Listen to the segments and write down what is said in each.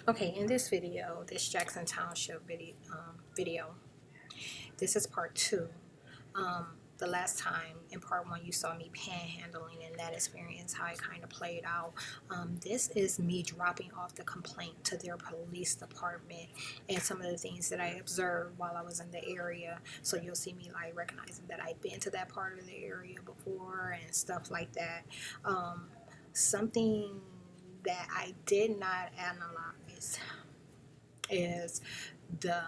Okay, in this video, this Jackson Township video, this is part 2. The last time in part 1 you saw me panhandling and that experience, how it kind of played out. This is me dropping off the complaint to their police department and some of the things that I observed while I was in the area. So you'll see me like recognizing that I've been to that part of the area before and stuff like that. Something that I did not analyze is the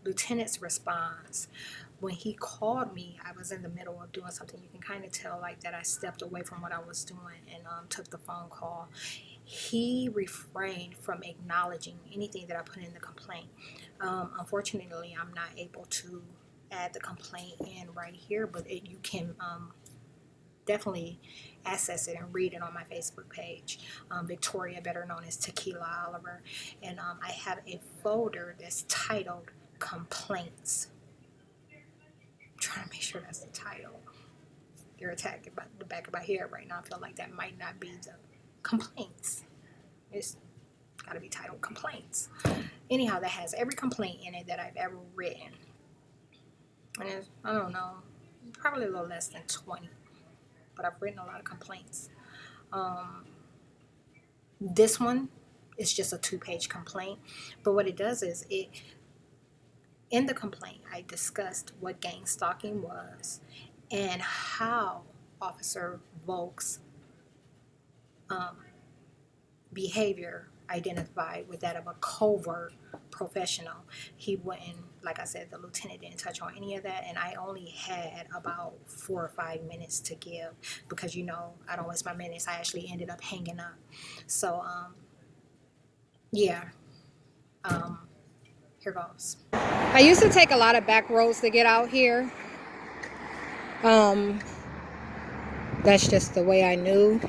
lieutenant's response. When he called me, I was in the middle of doing something. You can kind of tell like that I stepped away from what I was doing and took the phone call. He refrained from acknowledging anything that I put in the complaint. Unfortunately, I'm not able to add the complaint in right here, but you can definitely access it and read it on my Facebook page. Victoria, better known as Tequila Oliver. And I have a folder that's titled Complaints. I'm trying to make sure that's the title. They're attacking the back of my head right now. I feel like that might not be the complaints. It's got to be titled Complaints. Anyhow, that has every complaint in it that I've ever written. And it's, I don't know, probably a little less than 20. But I've written a lot of complaints. This one is just a 2-page complaint, but what it does is in the complaint I discussed what gang stalking was and how Officer Volk's behavior identified with that of a covert professional. He wouldn't, like I said, the lieutenant didn't touch on any of that, and I only had about 4 or 5 minutes to give because, you know, I don't waste my minutes. I actually ended up hanging up. So yeah, here goes. I used to take a lot of back roads to get out here. That's just the way I knew.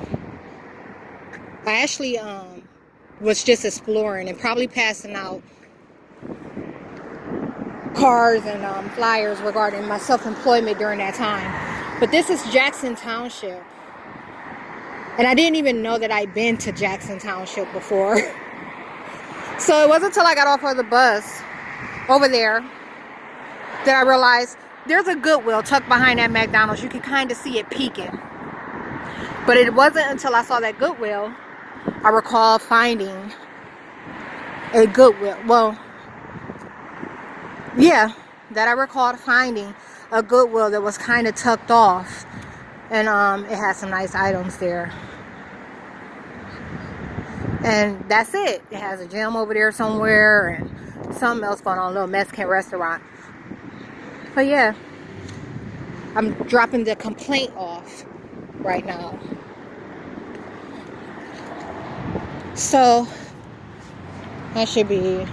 I actually was just exploring and probably passing out cards and flyers regarding my self-employment during that time. But this is Jackson Township. And I didn't even know that I'd been to Jackson Township before. So it wasn't until I got off of the bus over there that I realized there's a Goodwill tucked behind that McDonald's. You can kind of see it peeking. But it wasn't until I saw that Goodwill I recall finding a Goodwill. Well, yeah, that I recalled finding a Goodwill that was kind of tucked off, and it had some nice items there. And that's it. It has a gym over there somewhere and something else going on, a little Mexican restaurant. But yeah, I'm dropping the complaint off right now. So that should be,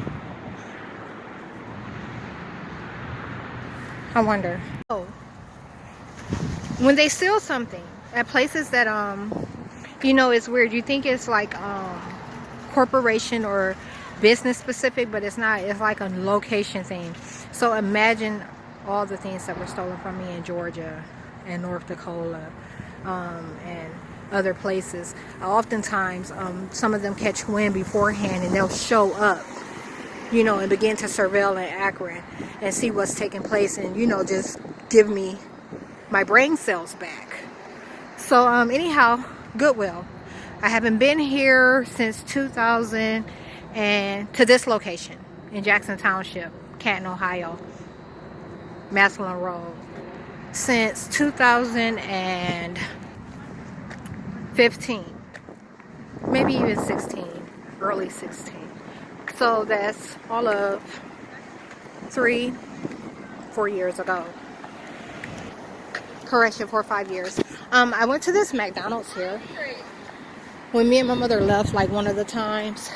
I wonder. Oh, when they steal something at places that you know, it's weird. You think it's like corporation or business specific, but it's not. It's like a location thing. So imagine all the things that were stolen from me in Georgia and North Dakota and other places. Oftentimes some of them catch wind beforehand and they'll show up, you know, and begin to surveil in Akron and see what's taking place and, you know, just give me my brain cells back. So anyhow, Goodwill. I haven't been here since 2000 and to this location in Jackson Township, Canton, Ohio, Massillon Road, since 2015, maybe even 16, early 16. So that's all of 3-4 years ago. Correction, 4 or 5 years. I went to this McDonald's here when me and my mother left, like one of the times.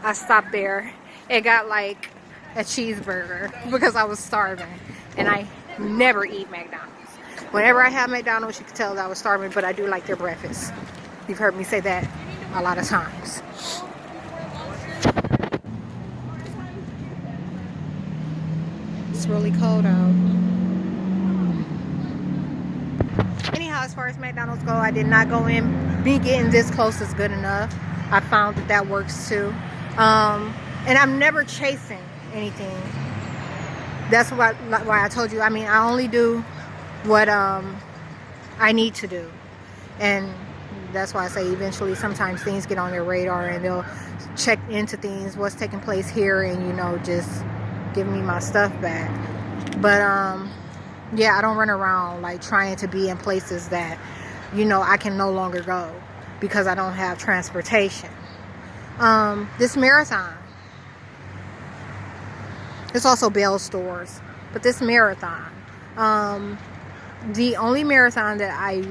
I stopped there and got like a cheeseburger because I was starving, and I never eat McDonald's. Whenever I have McDonald's, you can tell that I was starving, but I do like their breakfast. You've heard me say that a lot of times. It's really cold out. Anyhow, as far far as McDonald's go, I did not go in. Me getting this close is good enough. I found that works too. And I'm never chasing anything. That's why I told you. I mean, I only do what I need to do. And that's why I say eventually sometimes things get on their radar and they'll check into things, what's taking place here, and just give me my stuff back. But yeah, I don't run around like trying to be in places that I can no longer go because I don't have transportation. This marathon, it's also Bell stores, but this marathon, the only marathon that I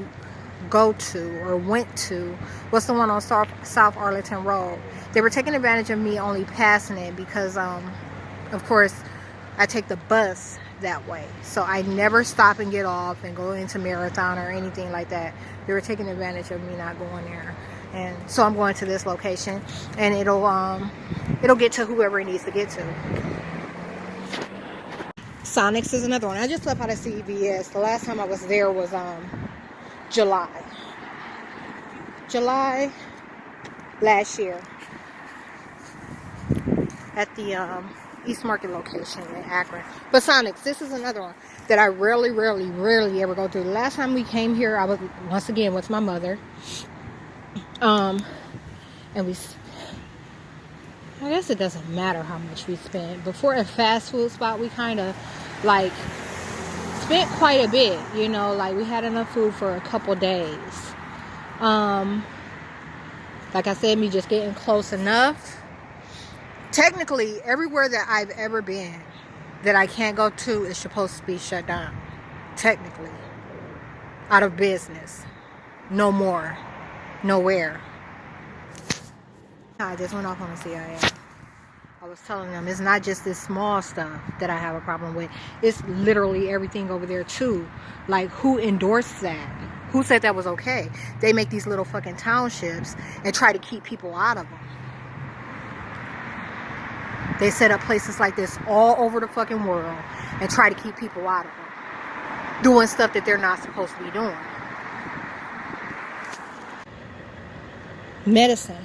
go to or went to was the one on South Arlington Road. They were taking advantage of me only passing it because of course I take the bus that way, so I never stop and get off and go into marathon or anything like that. They were taking advantage of me not going there, and so I'm going to this location, and it'll get to whoever it needs to get to. Sonics is another one. I just left out of CVS. The last time I was there was July last year at the East Market location in Akron. But Sonics, this is another one that I rarely ever go through. The last time we came here, I was once again with my mother. And I guess it doesn't matter how much we spent. Before a fast food spot, we kind of like spent quite a bit, like we had enough food for a couple days. Like I said, me just getting close enough. Technically, everywhere that I've ever been that I can't go to is supposed to be shut down. Technically. Out of business. No more. Nowhere. I just went off on the CIA. I was telling them it's not just this small stuff that I have a problem with. It's literally everything over there too. Like, who endorsed that? Who said that was okay? They make these little fucking townships and try to keep people out of them. They set up places like this all over the fucking world and try to keep people out of them. Doing stuff that they're not supposed to be doing. Medicine.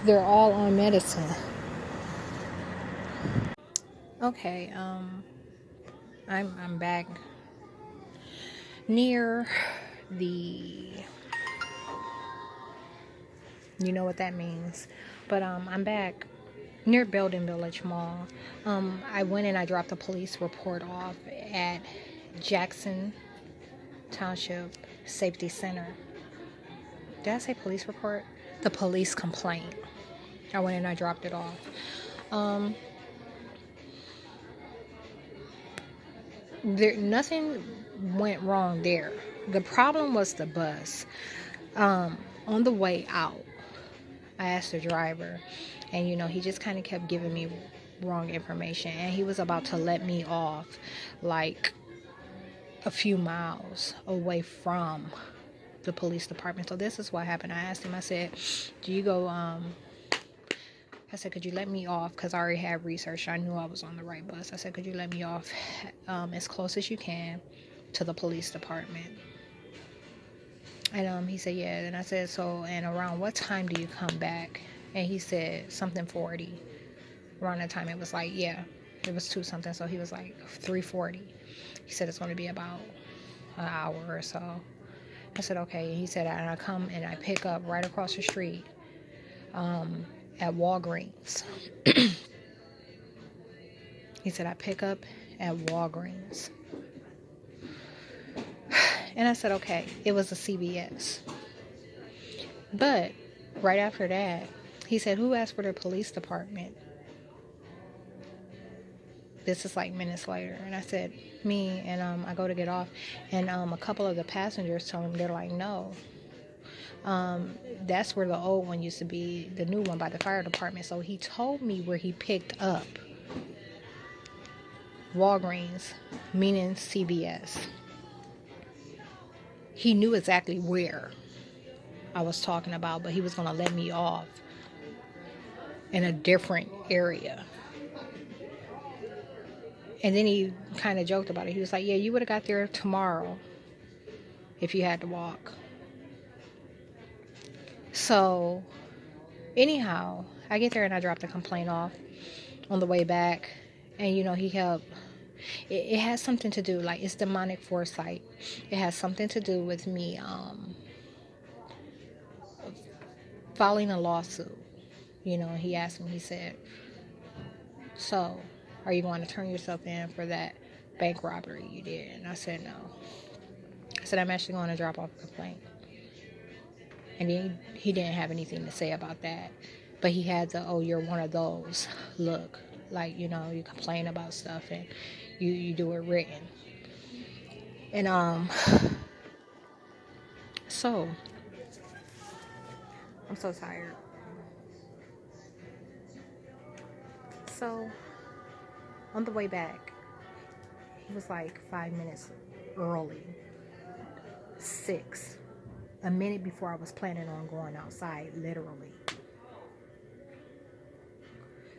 They're all on medicine. Okay, I'm back near the, you know what that means, but I'm back near Belden Village Mall. I went and I dropped a police report off at Jackson Township Safety Center. Did I say police report? The police complaint. I went and I dropped it off. Nothing went wrong there. The problem was the bus. On the way out, I asked the driver, and he just kind of kept giving me wrong information, and he was about to let me off like a few miles away from the police department. So this is what happened. I asked him, I said, do you go I said, could you let me off? Because I already had research. I knew I was on the right bus. I said, could you let me off as close as you can to the police department? And he said, yeah. And I said, so, and around what time do you come back? And he said, something 40. Around that time, it was like, yeah, it was 2 something. So he was like 3:40. He said, it's going to be about an hour or so. I said, okay. And he said, and I come and I pick up right across the street at Walgreens. He said, I pick up at Walgreens. And I said, okay. It was a CVS. But right after that, he said, who asked for the police department? This is like minutes later. And I said, me. And I go to get off. And a couple of the passengers told him, they're like, no. That's where the old one used to be, the new one by the fire department. So he told me where he picked up Walgreens, meaning CVS. He knew exactly where I was talking about, but he was going to let me off in a different area. And then he kind of joked about it. He was like, yeah, you would have got there tomorrow. if you had to walk. So anyhow, I get there and I drop the complaint off on the way back. And, he kept, it has something to do, like, it's demonic foresight. It has something to do with me filing a lawsuit. He asked me, he said, so, are you going to turn yourself in for that bank robbery you did? And I said, no. I said, I'm actually going to drop off a complaint. And he didn't have anything to say about that. But he had the, oh, you're one of those look. Like, you complain about stuff and you do it written. And, so, I'm so tired. So, on the way back, he was like 5 minutes early. 6. A minute before I was planning on going outside, literally.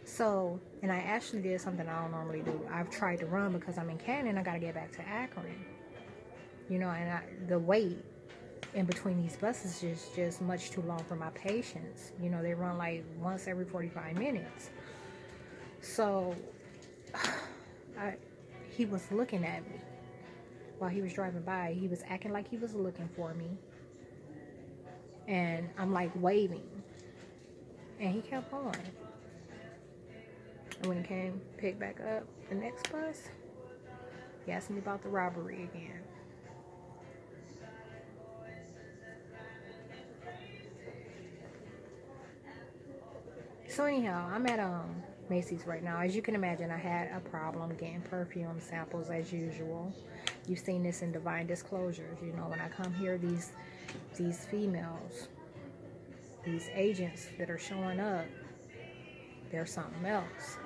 So, and I actually did something I don't normally do. I've tried to run because I'm in Canton. I got to get back to Akron. And the wait in between these buses is just much too long for my patience. They run like once every 45 minutes. So, he was looking at me while he was driving by. He was acting like he was looking for me. And I'm like waving. And he kept going. And when he came, picked back up the next bus, he asked me about the robbery again. So anyhow, I'm at Macy's right now. As you can imagine, I had a problem getting perfume samples as usual. You've seen this in Divine Disclosures. When I come here, these females, these agents that are showing up, they're something else.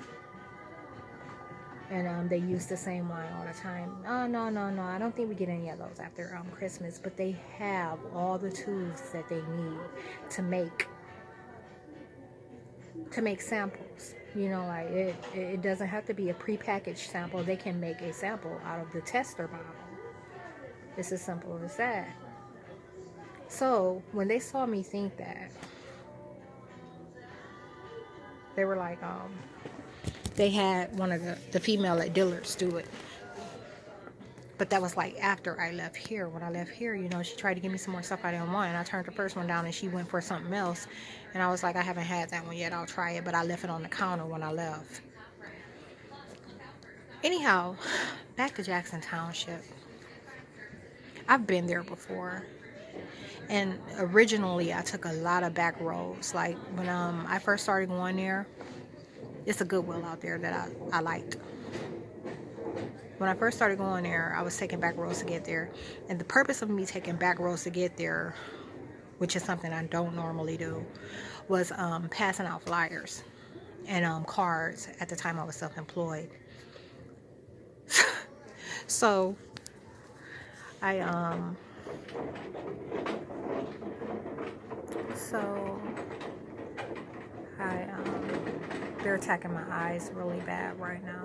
And they use the same line all the time. Oh, no. I don't think we get any of those after Christmas. But they have all the tools that they need to make samples. Like it doesn't have to be a prepackaged sample. They can make a sample out of the tester bottle. It's as simple as that. So when they saw me think that, they were like, they had one of the female at Dillard's do it. But that was like after I left here. When I left here, she tried to give me some more stuff I didn't want. And I turned the first one down and she went for something else. And I was like, I haven't had that one yet. I'll try it. But I left it on the counter when I left. Anyhow, back to Jackson Township. I've been there before. And originally, I took a lot of back roads. Like when I first started going there, it's a Goodwill out there that I liked. When I first started going there, I was taking back roads to get there. And the purpose of me taking back roads to get there, which is something I don't normally do, was passing out flyers and cards. At the time I was self-employed. So they're attacking my eyes really bad right now.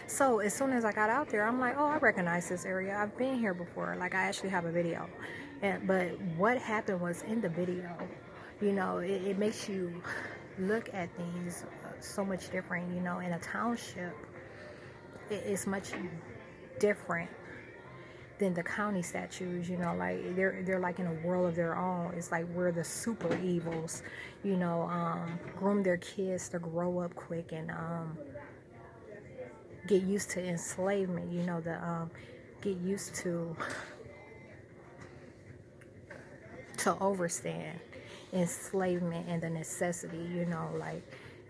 So as soon as I got out there, I'm like, oh, I recognize this area. I've been here before. Like, I actually have a video. But what happened was in the video, it makes you look at things so much different. In a township, it's much different than the county statues. Like they're like in a world of their own. It's like we're the super evils, groom their kids to grow up quick and get used to enslavement, get used to overstand enslavement and the necessity, like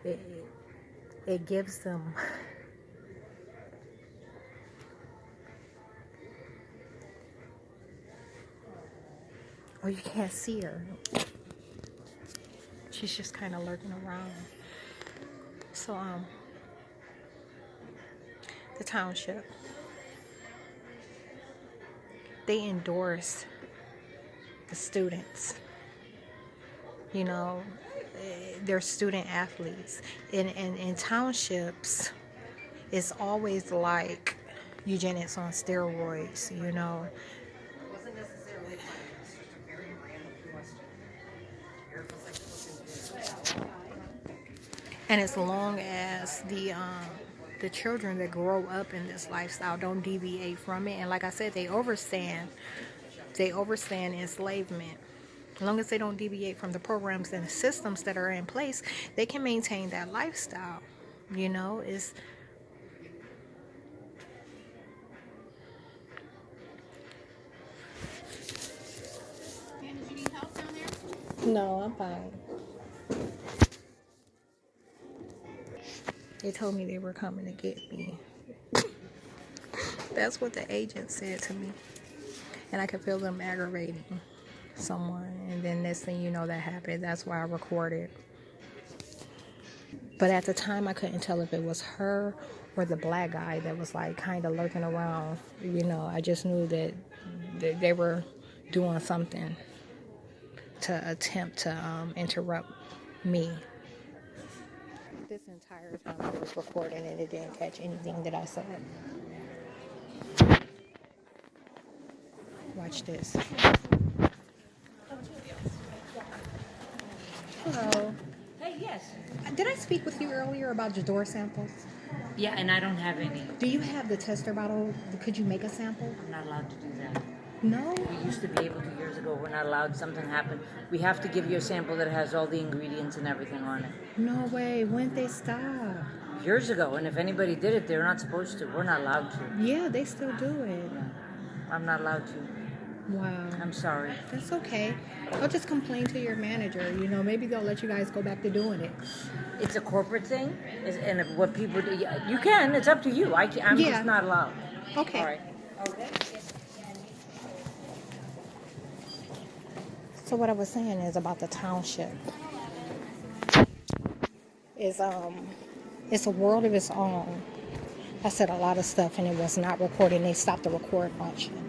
it gives them oh, you can't see her. She's just kind of lurking around. So, the township, they endorsed the students. they're student athletes. In townships, it's always like eugenics on steroids, you know. Wasn't necessarily planned. It was just a very random question. Eric was like looking good. And as long as the children that grow up in this lifestyle don't deviate from it, and like I said, they overstand enslavement. As long as they don't deviate from the programs and the systems that are in place, they can maintain that lifestyle. You know, it's Dan, did you need help down there? no, I'm fine. They told me they were coming to get me. That's what the agent said to me. And I could feel them aggravating someone. And then next thing you know, that happened. That's why I recorded. But at the time, I couldn't tell if it was her or the black guy that was like kind of lurking around. You know, I just knew that they were doing something to attempt to interrupt me. This entire time I was recording and it didn't catch anything that I said. Watch this. Hello. Hey, yes. Did I speak with you earlier about your door samples? Yeah, and I don't have any. Do you have the tester bottle? Could you make a sample? I'm not allowed to do that. No? We used to be able to years ago. We're not allowed. Something happened. We have to give you a sample that has all the ingredients and everything on it. No way. When did they stop? Years ago, and if anybody did it, they're not supposed to. We're not allowed to. Yeah, they still do it. I'm not allowed to. Wow. I'm sorry. That's okay. I'll just complain to your manager. You know, maybe they'll let you guys go back to doing it. It's a corporate thing, and what people do, you can. It's up to you. I'm Yeah. just not allowed. Okay. All right. So what I was saying is about the township. It's a world of its own. I said a lot of stuff and it was not recording. They stopped the record function.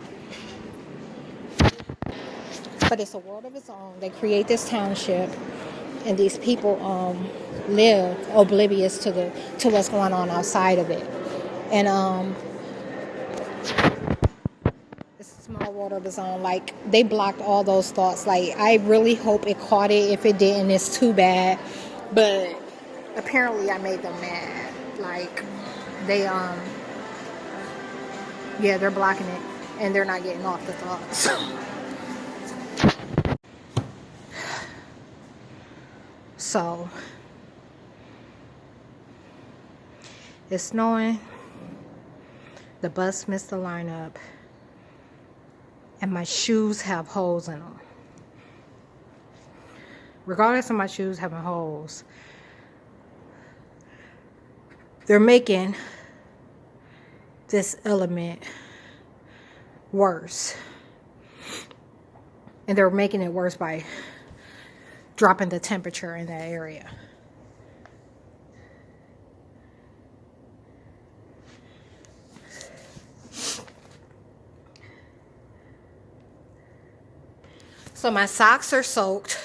But it's a world of its own. They create this township, and these people live oblivious to what's going on outside of it. And it's a small world of its own. Like, they blocked all those thoughts. Like, I really hope it caught it. If it didn't, it's too bad. But apparently I made them mad. Like, they yeah, they're blocking it and they're not getting off the thoughts. So it's snowing. The bus missed the lineup, and my shoes have holes in them. Regardless of my shoes having holes, they're making this element worse. And they're making it worse by dropping the temperature in that area. So my socks are soaked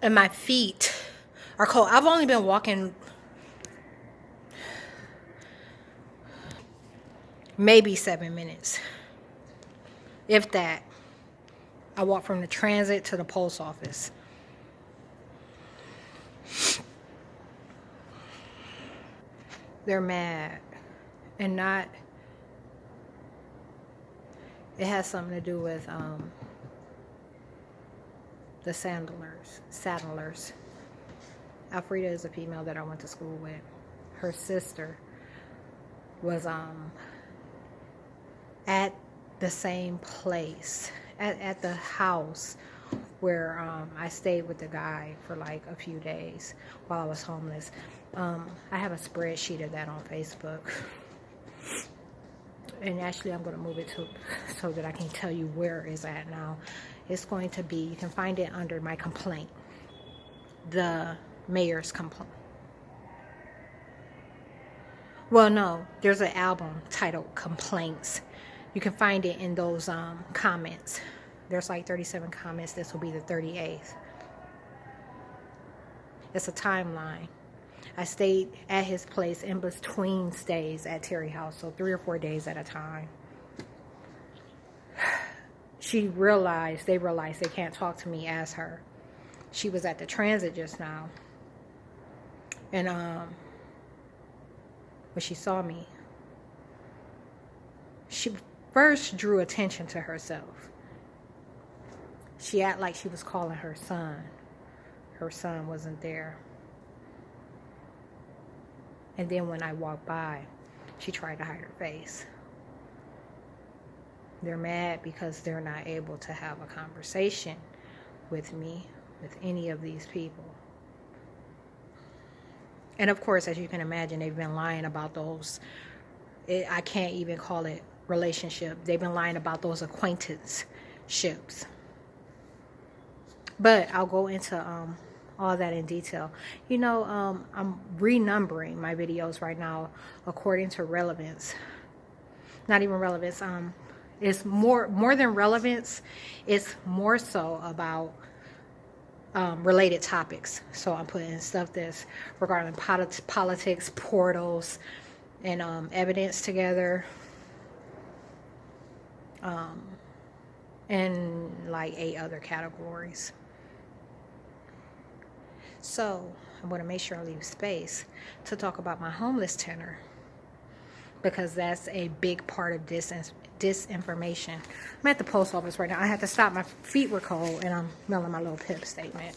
and my feet are cold. I've only been walking maybe 7 minutes, if that. I walked from the transit to the post office. They're mad, and not, it has something to do with the Sandlers. Alfreda is a female that I went to school with. Her sister was at the same place, at the house where I stayed with the guy for like a few days while I was homeless. I have a spreadsheet of that on Facebook. And actually I'm going to move it to so that I can tell you where it's at now. It's going to be, you can find it under my complaint. The mayor's complaint. Well, no, there's an album titled Complaints. You can find it in those comments. There's like 37 comments. This will be the 38th. It's a timeline. I stayed at his place in between stays at Terry House, so 3 or 4 days at a time. They realized they can't talk to me as her. She was at the transit just now. And when she saw me, she first drew attention to herself. She acted like she was calling her son. Her son wasn't there. And then when I walked by, she tried to hide her face. They're mad because they're not able to have a conversation with me, with any of these people. And of course, as you can imagine, they've been lying about those. I can't even call it relationship. They've been lying about those acquaintanceships. But I'll go into all that in detail. I'm renumbering my videos right now according to relevance. Not even relevance. It's more than relevance. It's more so about related topics. So I'm putting stuff that's regarding politics, portals, and evidence together. And like 8 other categories. So I'm going to make sure I leave space to talk about my homeless tenor, because that's a big part of disinformation. I'm at the post office right now. I had to stop. My feet were cold, and I'm mailing my little PIP statement.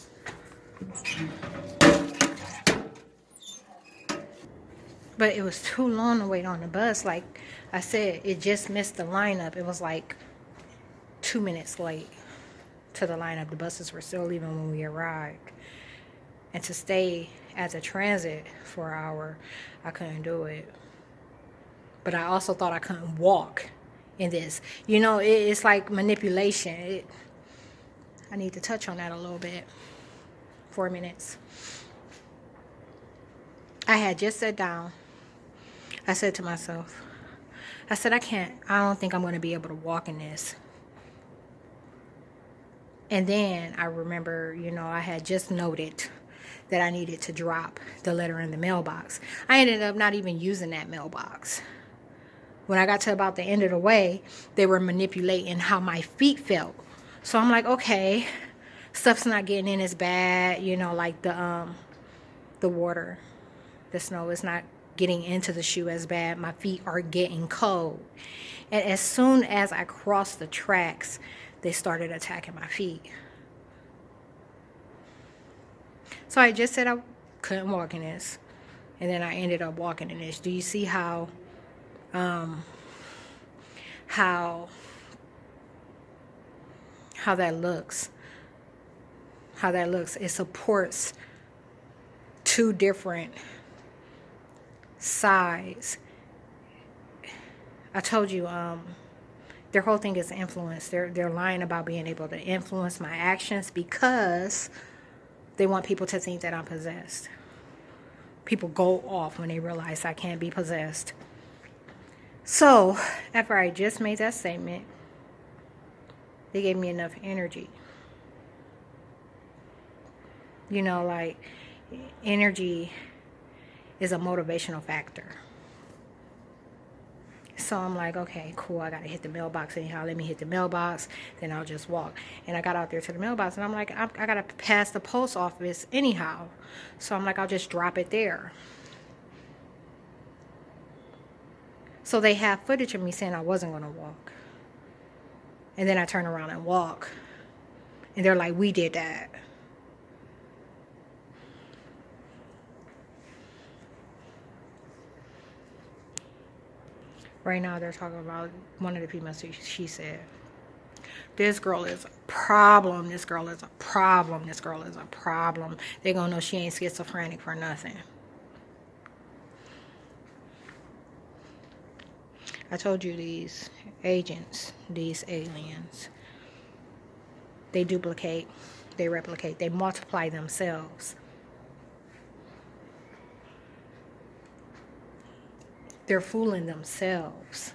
But it was too long to wait on the bus. Like I said, it just missed the lineup. It was like 2 minutes late to the lineup. The buses were still leaving when we arrived. And to stay at the transit for an hour, I couldn't do it. But I also thought I couldn't walk in this. It's like manipulation. I need to touch on that a little bit. 4 minutes. I had just sat down. I said to myself, I don't think I'm going to be able to walk in this. And then I remember, I had just noted that I needed to drop the letter in the mailbox. I ended up not even using that mailbox. When I got to about the end of the way, they were manipulating how my feet felt. So I'm like, okay, stuff's not getting in as bad, like the water, the snow is not getting into the shoe as bad. My feet are getting cold. And as soon as I crossed the tracks, they started attacking my feet. So I just said I couldn't walk in this. And then I ended up walking in this. Do you see how that looks? How that looks. It supports 2 different sides. I told you, their whole thing is influence. They're lying about being able to influence my actions because they want people to think that I'm possessed. People go off when they realize I can't be possessed. So, after I just made that statement, they gave me enough energy. Like, energy is a motivational factor. So I'm like, okay, cool. I got to hit the mailbox anyhow. Let me hit the mailbox. Then I'll just walk. And I got out there to the mailbox. And I'm like, I got to pass the post office anyhow. So I'm like, I'll just drop it there. So they have footage of me saying I wasn't going to walk. And then I turn around and walk. And they're like, we did that. Right now they're talking about one of the people. She said, this girl is a problem. This girl is a problem. This girl is a problem. They're going to know she ain't schizophrenic for nothing. I told you these agents, these aliens, they duplicate, they replicate, they multiply themselves. They're fooling themselves.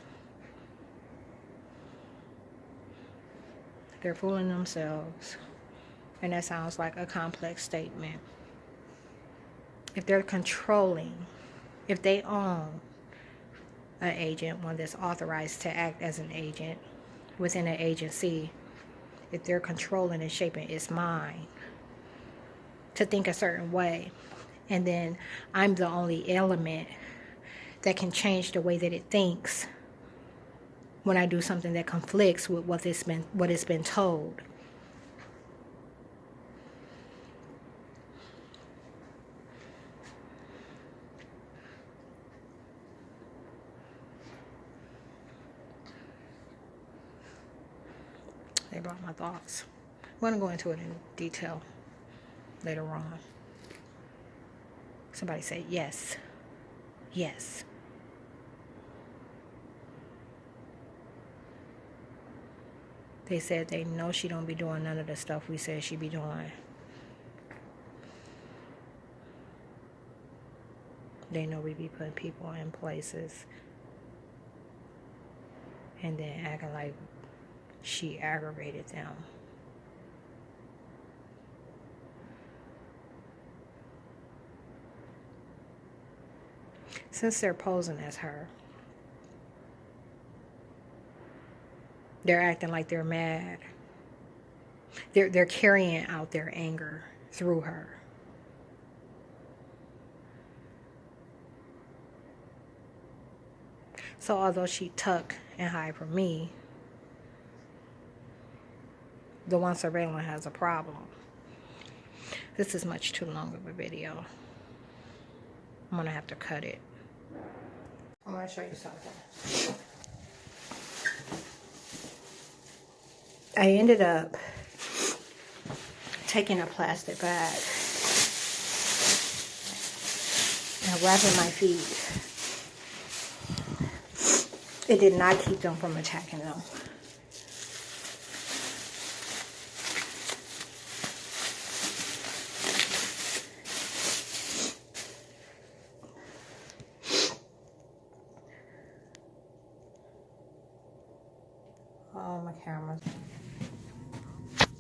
They're fooling themselves. And that sounds like a complex statement. if they're controlling, if they own an agent, one that's authorized to act as an agent within an agency, if they're controlling and shaping its mind to think a certain way, and then I'm the only element that can change the way that it thinks when I do something that conflicts with what it's been told. They brought my thoughts. I'm going to go into it in detail later on. Somebody said yes. Yes. They said they know she don't be doing none of the stuff we said she be doing. They know we be putting people in places and then acting like she aggravated them. Since they're posing as her, they're acting like they're mad. They're carrying out their anger through her. So although she tuck and hide from me, the one surveilling has a problem. This is much too long of a video. I'm gonna have to cut it. I'm gonna show you something. I ended up taking a plastic bag and wrapping my feet. It did not keep them from attacking them. Oh, my camera.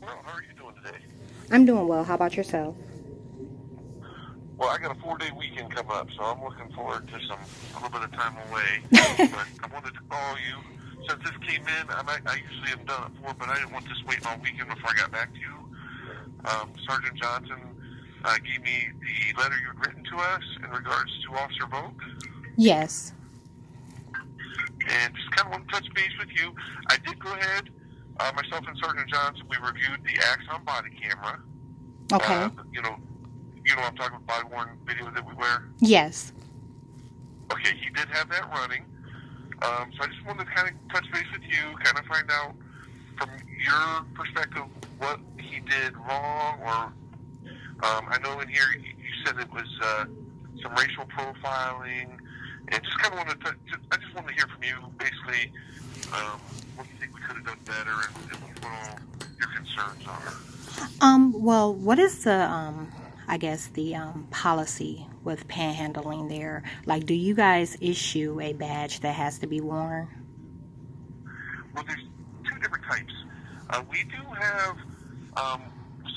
Well, how are you doing today? I'm doing well. How about yourself? Well, I got a 4-day weekend coming up, so I'm looking forward to a little bit of time away. But I wanted to call you since this came in. I usually am done at 4, but I didn't want this waiting all weekend before I got back to you. Sergeant Johnson gave me the letter you had written to us in regards to Officer Vogt. Yes. And just kind of want to touch base with you. I did go ahead, myself and Sergeant Johnson, we reviewed the Axon body camera. Okay. You know what I'm talking about, body-worn video that we wear? Yes. Okay, he did have that running. So I just wanted to kind of touch base with you, kind of find out from your perspective what he did wrong, or I know in here you said it was some racial profiling, and just kind of wanted to, I just wanted to hear from you, basically, what you think we could have done better, and what all your concerns are. Well, what is the, I guess, the policy with panhandling there? Like, do you guys issue a badge that has to be worn? Well, there's two different types. We do have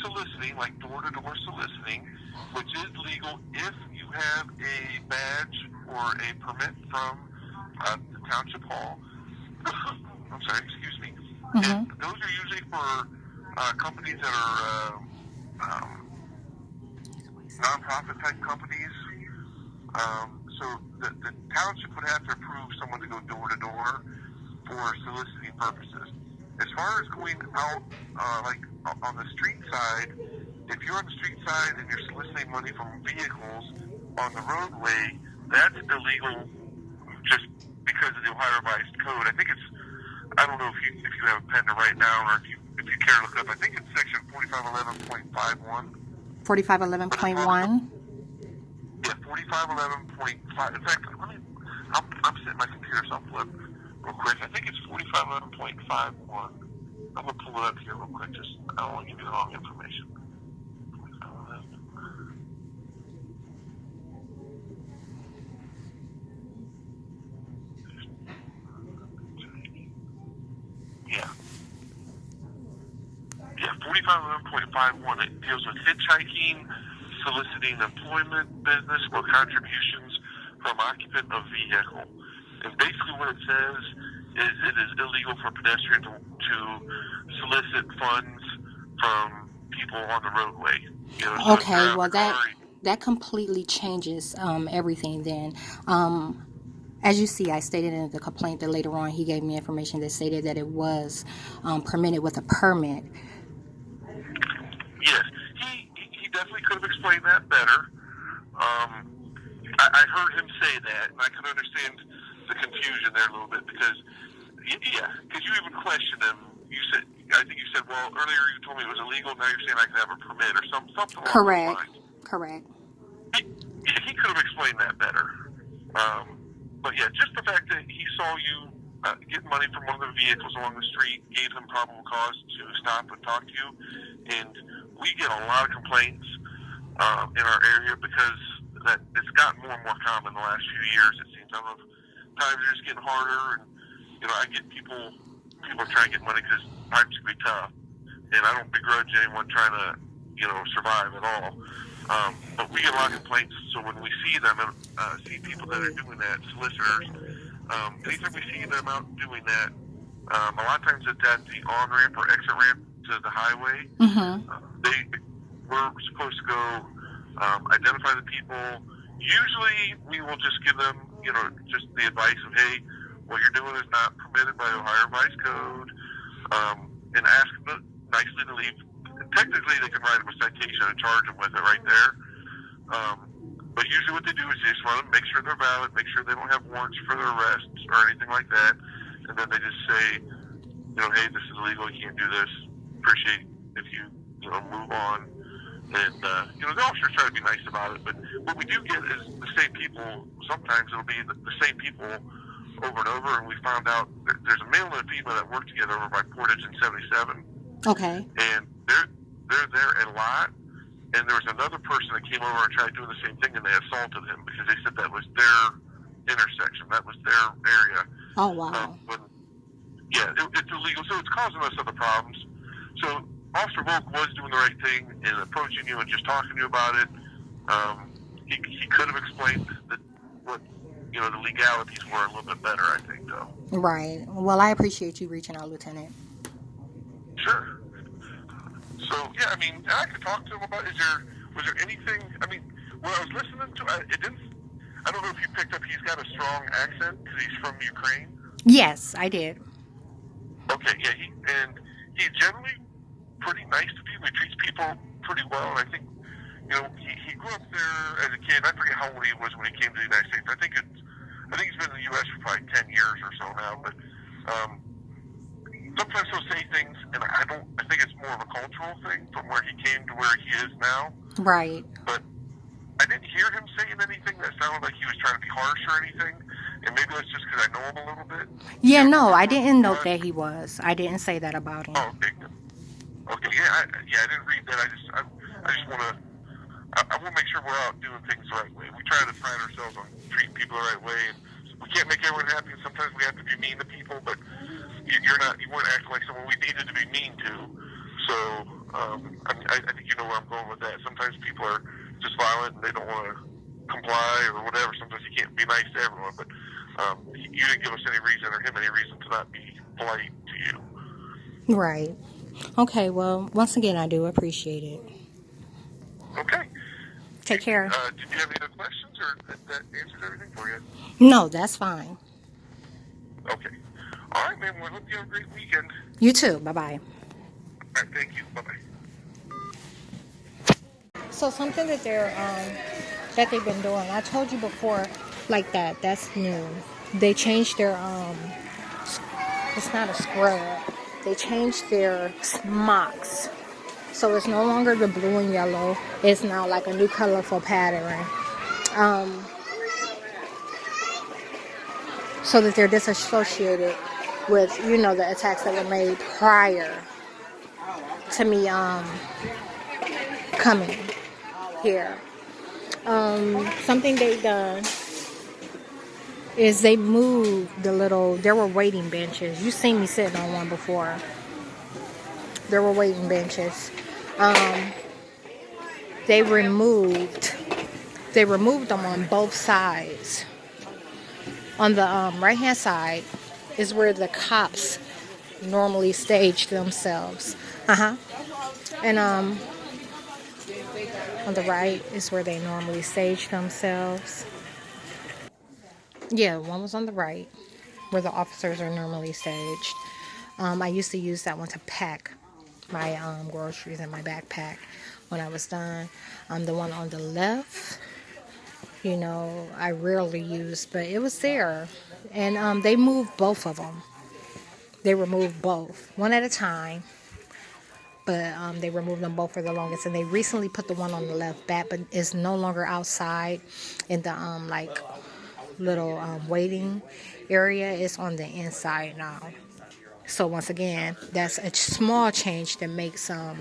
soliciting, like door-to-door soliciting, which is legal if you have a badge or a permit from the township hall. I'm sorry, excuse me. Mm-hmm. And those are usually for companies that are non-profit type companies. So the township would have to approve someone to go door-to-door for soliciting purposes. As far as going out, like on the street side, if you're on the street side and you're soliciting money from vehicles on the roadway, that's illegal just because of the Ohio Revised Code. I don't know if you have a pen to write down, or if you care to look up. I think it's section 4511.51. 4511.1? Yeah, 4511.5. In fact, I'm sitting at my computer, so I'll flip real quick. I think it's 4511.51. I'm going to pull it up here real quick. I don't want to give you the wrong information. Yeah. Yeah, 4511.51. It deals with hitchhiking, soliciting employment, business, or contributions from occupant of vehicle. And basically what it says is it is illegal for a pedestrian to solicit funds from people on the roadway. You know, so if you're Okay, out well in the car, that completely changes everything then. As you see, I stated in the complaint that later on he gave me information that stated that it was permitted with a permit. yes, he definitely could have explained that better. I heard him say that, and I could understand the confusion there a little bit because, yeah, because you even questioned him. I think you said, well, earlier you told me it was illegal. Now you're saying I can have a permit or something along Correct. those lines. Correct. He could have explained that better. But yeah, just the fact that he saw you get money from one of the vehicles along the street gave him probable cause to stop and talk to you. And we get a lot of complaints in our area because that it's gotten more and more common the last few years. It seems. I don't know if times are just getting harder, and you know, I get people are trying to get money because times can be tough, and I don't begrudge anyone trying to, you know, survive at all. But we get a lot of complaints, so when we see them and see people that are doing that, solicitors, anytime we see them out doing that, a lot of times it's at the on-ramp or exit ramp to the highway. Mm-hmm. We're supposed to go identify the people. Usually we will just give them, you know, just the advice of, hey, what you're doing is not permitted by Ohio Revised Code, and ask them nicely to leave. Technically, they can write them a citation and charge them with it right there. But usually what they do is they just want to make sure they're valid, make sure they don't have warrants for their arrests or anything like that. And then they just say, you know, hey, this is illegal, you can't do this. Appreciate if you know, move on. And, you know, the officers try to be nice about it. But what we do get is the same people. Sometimes it'll be the same people over and over. And we found out there's a male and a female that work together over by Portage and 77. Okay. And they're there a lot. And there was another person that came over and tried doing the same thing, and they assaulted him because they said that was their intersection, that was their area. Oh, wow. It's illegal, so it's causing us other problems. So Officer Volk was doing the right thing in approaching you and just talking to you about it. He could have explained what you know the legalities were a little bit better, I think, though. Right. Well, I appreciate you reaching out, Lieutenant. Sure. So yeah, I mean, I could talk to him about. Was there anything? I mean, when I was listening to it, didn't. I don't know if you picked up. He's got a strong accent because he's from Ukraine. Yes, I did. Okay, yeah, he's generally pretty nice to people. He treats people pretty well, and I think, you know, he grew up there as a kid. I forget how old he was when he came to the United States. I think he's been in the U.S. for probably 10 years or so now. But sometimes he'll say things, and I think it's more of a cultural thing from where he came to where he is now. Right. But I didn't hear him saying anything that sounded like he was trying to be harsh or anything. And maybe that's just because I know him a little bit. Yeah, no, I didn't note that he was. I didn't say that about him. Oh, okay. Okay, yeah, I didn't read that. I just want to. I want to make sure we're out doing things the right way. We try to pride ourselves on treating people the right way, and we can't make everyone happy. And sometimes we have to be mean to people, but you weren't acting like someone we needed to be mean to. So I think you know where I'm going with that. Sometimes people are just violent and they don't want to comply or whatever. Sometimes you can't be nice to everyone, but you didn't give us any reason or him any reason to not be polite to you. Right. Okay, well, once again, I do appreciate it. Okay. Take care. Did you have any other questions, or that answers everything for you? No, that's fine. Okay. All right, man. Well, I hope you have a great weekend. You too. Bye-bye. All right, thank you. Bye-bye. So something that they've been doing, I told you before, like that's new. They changed their, it's not a scrub. They changed their smocks. So it's no longer the blue and yellow. It's now like a new colorful pattern. So that they're disassociated with, you know, the attacks that were made prior to me coming here. Something they done is they moved there were waiting benches. You seen me sitting on one before. There were waiting benches. they removed they removed them on both sides. On the right hand side is where the cops normally stage themselves. Uh-huh. And on the right is where they normally stage themselves. Yeah, one was on the right where the officers are normally staged. I used to use that one to pack my groceries in my backpack when I was done. The one on the left, I rarely used, but it was there. And they moved both of them. They removed both, one at a time, but they removed them both for the longest. And they recently put the one on the left back, but it's no longer outside in the like little waiting area. It's on the inside now. So once again, that's a small change that makes that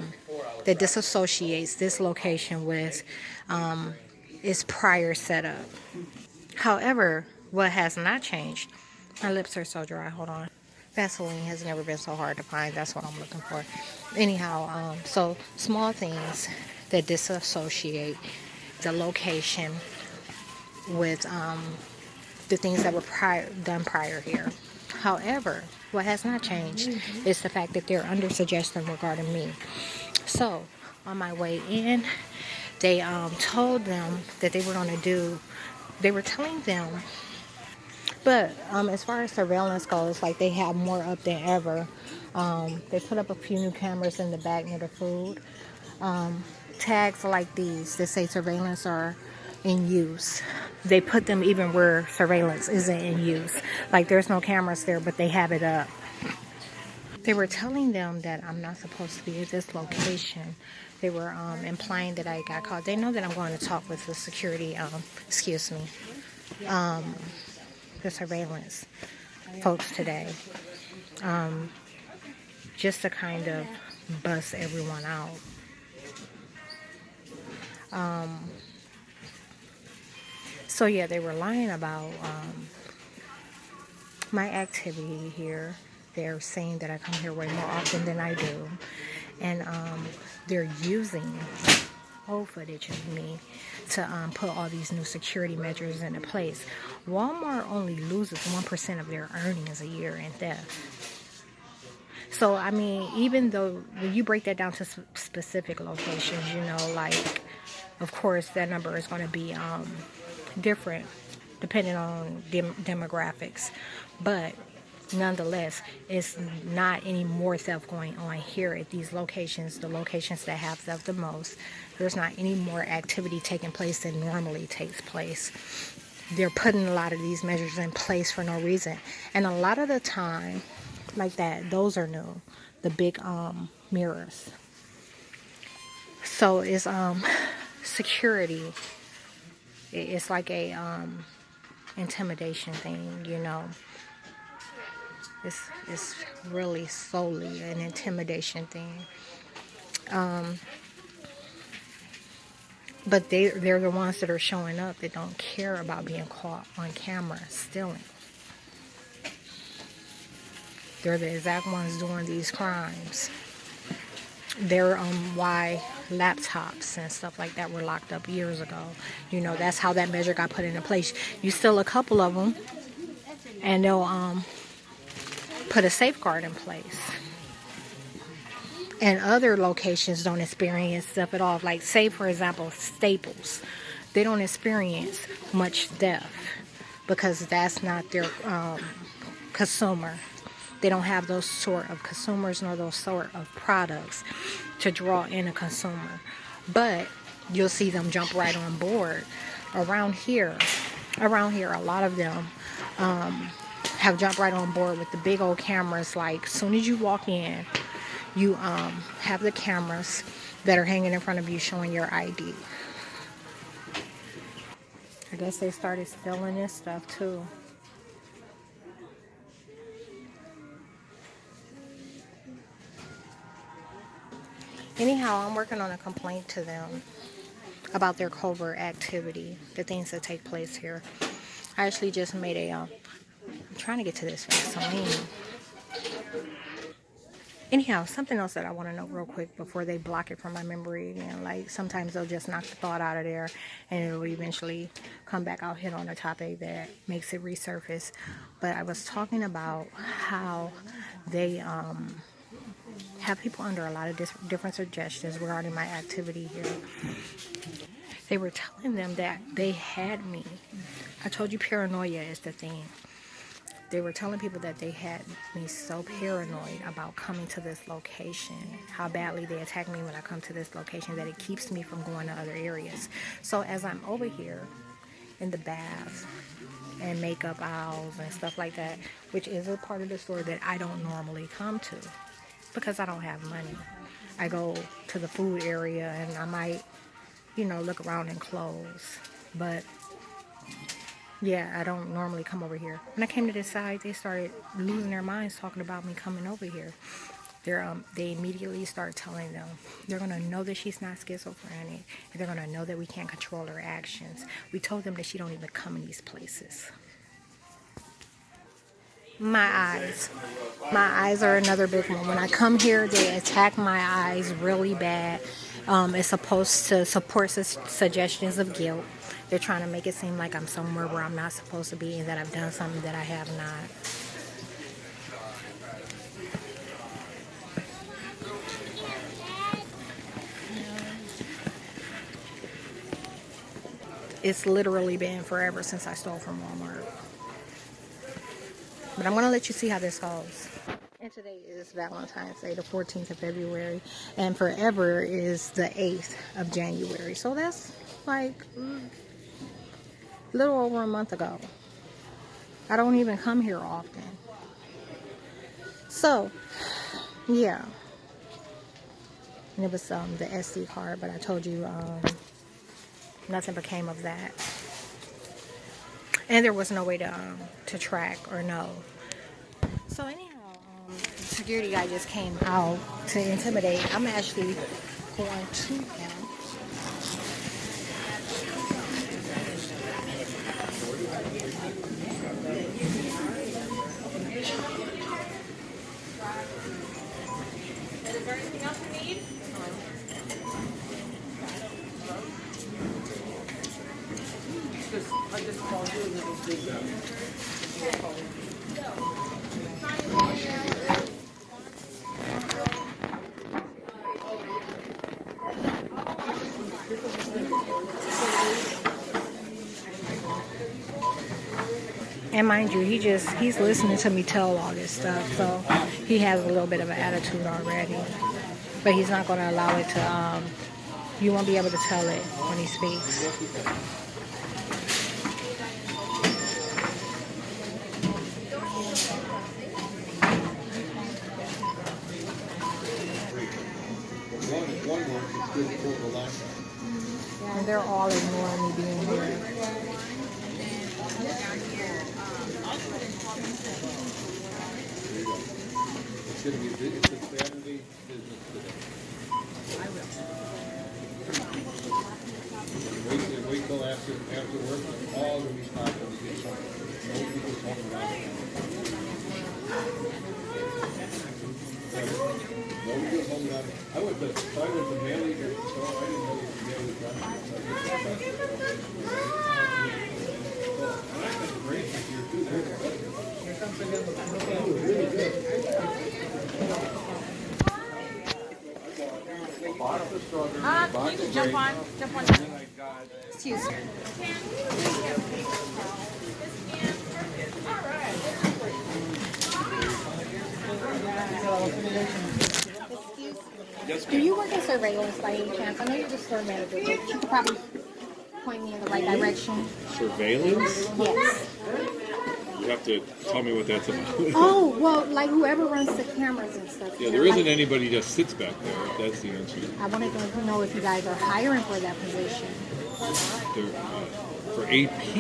disassociates this location with its prior setup. However, what has not changed, my lips are so dry, hold on. Vaseline has never been so hard to find. That's what I'm looking for. Anyhow, so small things that disassociate the location with the things that were done prior here. However, what has not changed is the fact that they're under suggestion regarding me. So, on my way in, they told them that they were going to do, they were telling them, but as far as surveillance goes, like they have more up than ever. They put up a few new cameras in the back near the food. Tags like these that say surveillance are in use. They put them even where surveillance isn't in use. Like there's no cameras there, but they have it up. They were telling them that I'm not supposed to be at this location. They were implying that I got caught. They know that I'm going to talk with the security, the surveillance folks today. Just to kind of bust everyone out. So yeah, they were lying about my activity here. They're saying that I come here way more often than I do. And they're using old footage of me to put all these new security measures into place. Walmart only loses 1% of their earnings a year in theft. So, I mean, even though when you break that down to specific locations, like, of course, that number is going to be different depending on demographics. But nonetheless, it's not any more theft going on here at these locations, the locations that have theft the most. There's not any more activity taking place than normally takes place. They're putting a lot of these measures in place for no reason. And a lot of the time, like that, those are new. The big mirrors. So it's security. It's like a intimidation thing, It's really solely an intimidation thing. But they're the ones that are showing up that don't care about being caught on camera stealing. They're the exact ones doing these crimes. They're why laptops and stuff like that were locked up years ago. That's how that measure got put into place. You steal a couple of them, and they'll put a safeguard in place. And other locations don't experience stuff at all. Like, say, for example, Staples. They don't experience much theft because that's not their consumer. They don't have those sort of consumers nor those sort of products to draw in a consumer. But you'll see them jump right on board. Around here, a lot of them have jumped right on board with the big old cameras. Like, as soon as you walk in, you have the cameras that are hanging in front of you showing your ID. I guess they started stealing this stuff too. Anyhow, I'm working on a complaint to them about their covert activity, the things that take place here. I actually just made I'm trying to get to this Vaseline. Anyhow, something else that I want to know real quick before they block it from my memory again. Like sometimes they'll just knock the thought out of there and it'll eventually come back out, hit on a topic that makes it resurface. But I was talking about how they have people under a lot of different suggestions regarding my activity here. They were telling them that they had me. I told you paranoia is the thing. They were telling people that they had me so paranoid about coming to this location, how badly they attack me when I come to this location, that it keeps me from going to other areas. So as I'm over here in the bath and makeup aisles and stuff like that, which is a part of the store that I don't normally come to because I don't have money. I go to the food area and I might, look around in clothes. But yeah, I don't normally come over here. When I came to this side, they started losing their minds talking about me coming over here. They immediately start telling them they're going to know that she's not schizophrenic, and they're going to know that we can't control her actions. We told them that she don't even come in these places. My eyes are another big one. When I come here, they attack my eyes really bad. It's supposed to support suggestions of guilt. They're trying to make it seem like I'm somewhere where I'm not supposed to be and that I've done something that I have not. It's literally been forever since I stole from Walmart. But I'm going to let you see how this goes. And today is Valentine's Day, the 14th of February. And forever is the 8th of January. So that's like a little over a month ago. I don't even come here often. So, yeah. And it was the SD card, but I told you nothing became of that. And there was no way to track or know. So anyhow, security guy just came out to intimidate. I'm actually going to him. Is there anything else you need? I just called you and it was busy. And mind you, he's listening to me tell all this stuff, so he has a little bit of an attitude already. But he's not going to allow it to, you won't be able to tell it when he speaks. And they're all ignoring me being here. It's going to be big. It's a family business today. I will. Wait till after work. All going to be stopped when you get something. No people talking about it. No people talking about it. I went to mail leader, so I didn't know you could mail the documents. And I got the braces here too. Here comes the really good. Can you jump on? Excuse me. Do you work in surveillance by any chance? I know you're the store manager, but you could probably point me in the right direction. Surveillance? Yes. You have to tell me what that's about. Oh, well, like whoever runs the cameras and stuff. Yeah, there isn't anybody that sits back there, if that's the answer. I wanted to know if you guys are hiring for that position. For AP,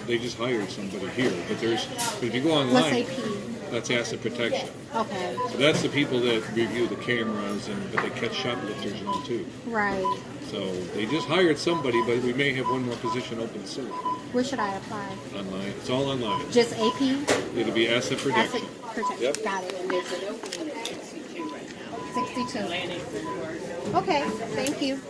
they just hired somebody here. But if you go online, What's AP? that's asset protection. Okay. So that's the people that review the cameras, but they catch shoplifters and all too. Right. So they just hired somebody, but we may have one more position open soon. Where should I apply? Online. It's all online. Just AP? It'll be asset protection. Asset protection. Yep. Got it. 62. Okay, thank you.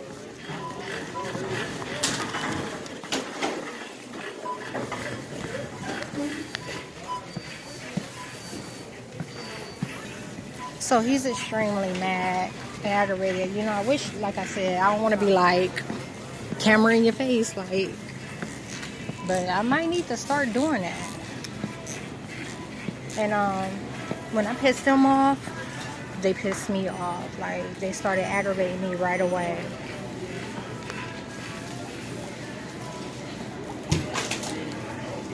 So he's extremely mad, aggravated. You know, I wish, like I said, I don't want to be like camera in your face, like, but I might need to start doing that. And when I pissed them off, they pissed me off. Like, they started aggravating me right away.